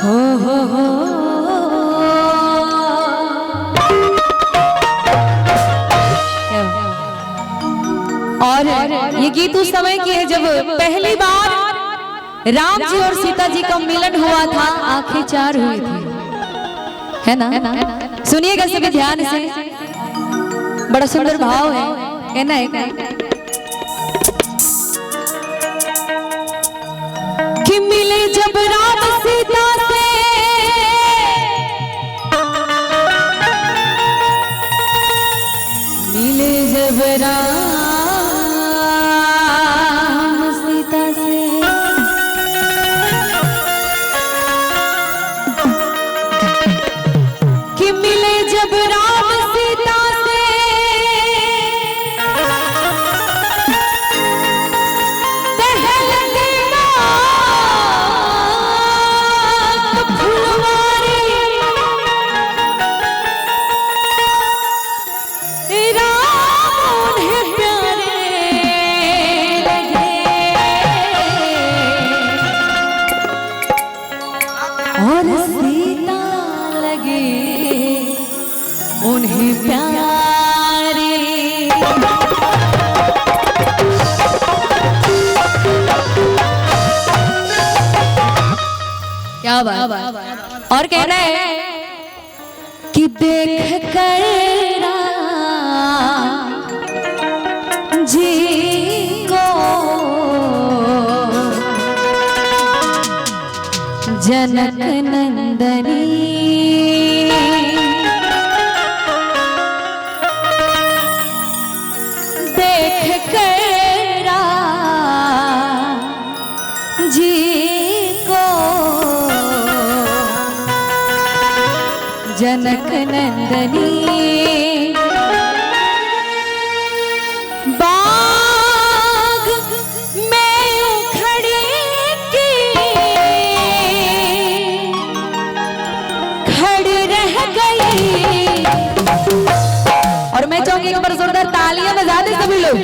हो। और ये गीत उस समय की है जब पहली बार राम जी और सीता जी का मिलन हुआ था, आंखें चार हुई थी, है ना? सुनिएगा सभी ध्यान से, बड़ा सुंदर भाव है ना? कि मिले जब राम सीता से, मिले जब राम सीता से, कि मिले जब राम सीता से, और सीता लगे उन्हें प्यारे। क्या बात। और कहना है कि देख कर जी को जनक नंदनी, देख कर जी को जनक नंदनी, बाग में खड़ी रह गई। और मैं चाहूंगी एक बार जोरदार तालियां बजा दें सभी लोग।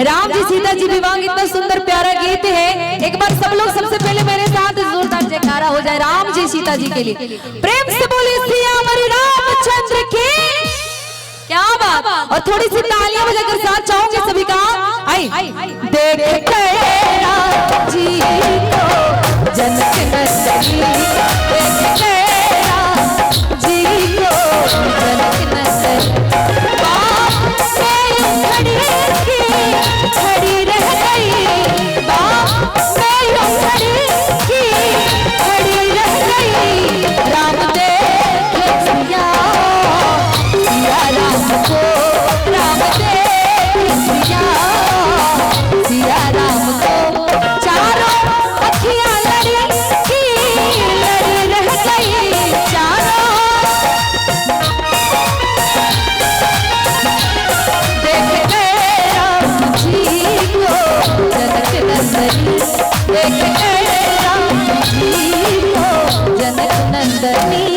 राम जी सीता जी विवाह इतना सुंदर प्यारा गीत है, एक बार सब लोग सबसे पहले मेरे साथ जोरदार जयकारा हो जाए राम जी सीता जी के लिए। प्रेम से बोलिए सियावर रामचंद्र की। क्या बात। और थोड़ी सी तालियां बजाकर साथ चाहूंगे सभी का। आई देख राम जी को जनक नंदनी, देख जी को जनक नंदनी, खड़ी रह गई, बाप खड़ी रह गई। राम देखे सिया, सिया राम को, राम देखे सिया, सिया राम को, चारों अखियां लड़ी रह गई, चारों देख राम जी को जनक नंदनी, देख राम जी को जनक नंदनी।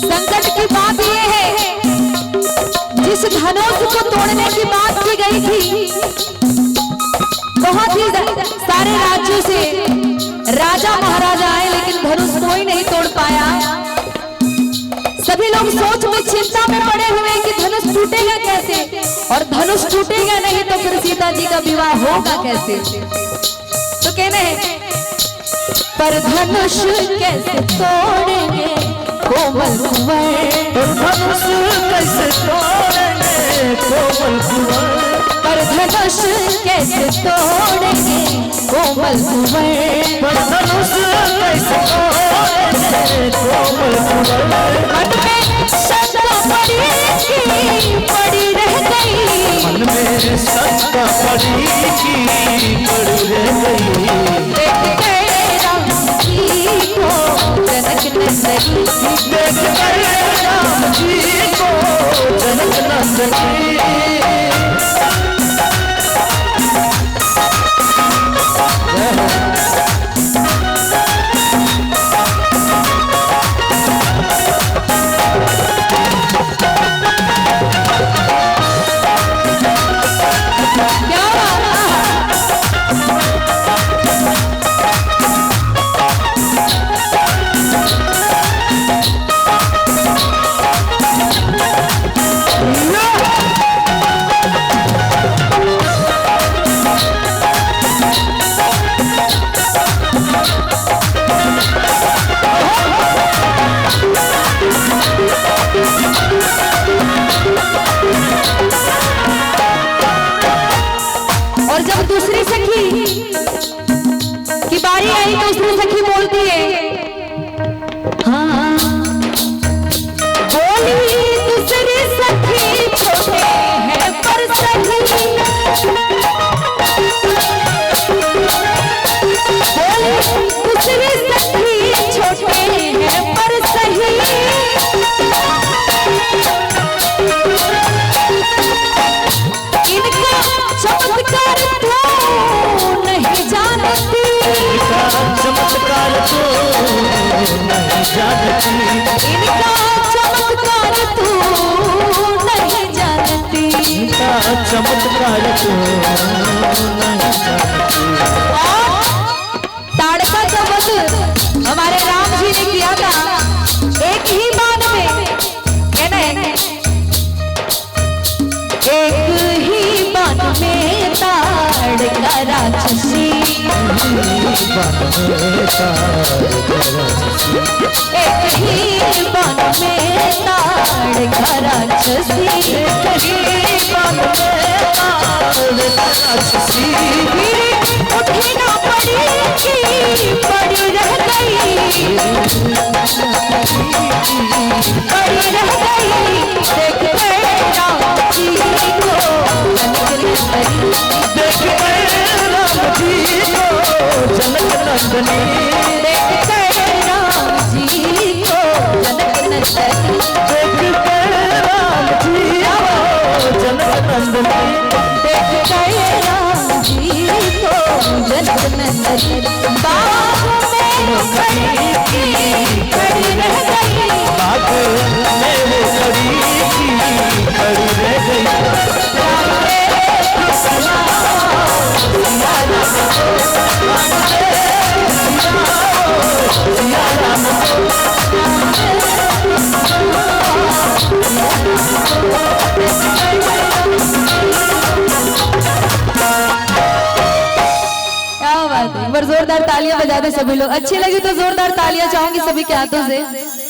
संकट की बात ये है जिस धनुष को तोड़ने की बात की गई थी, बहुत ही सारे राज्यों से राजा महाराजा आए, लेकिन धनुष कोई नहीं तोड़ पाया। सभी लोग सोच में चिंता में पड़े हुए कि धनुष टूटेगा कैसे, और धनुष टूटेगा नहीं तो फिर सीता जी का विवाह होगा कैसे। तो कहने हैं पर धनुष कैसे तोड़ेंगे कोमल कुंवर, धनुष कैसे तोड़ेंगे कोमल कुंवर, पर धनुष कैसे तोड़ेंगे कोमल कुंवर, पर धनुष कैसे तोड़ेंगे कोमल कुंवर। मन में शंका पड़ी रह गई, मन में शंका पड़ी रह गई। देख गए राम जी को जनक नंदनी, देख गए राम जी को जनक नंदनी। और जब दूसरी सखी की बारी आई तो दूसरी सखी बोलती है, हाँ बोली दूसरी सखी छोटे हैं पर सही, बोली दूसरी सखी छोटे हैं पर सही, इनका चमत्कार तो नहीं जानती, चमत्कार तो नहीं जानती, इनका चमत्कार तो नहीं जानती, इनका चमत्कार तो नहीं जानती। ताड़का का वध हमारे राम जी ने किया था एक ही बाण में, कहना है एक ही बाण में ताड़का राक्षसी, एक ही बाण में ताड़का राक्षसी, उठी ना पड़ी रह गई, पड़ी रह गई। देख गए राम जी को देख गए राम जी को जनक नंदनी, देख गए राम जी को जनक नंदनी, देख गए राम जी को जनक नंदनी, देख गए राम जी को जनक नंदनी। बाग में खड़ी रह गई, बाग में वो खड़ी रह गई। क्या बात है, एक बार जोरदार तालियां बजा दे सभी लोग। अच्छी लगी तो जोरदार तालियां चाहूंगी सभी के हाथों से।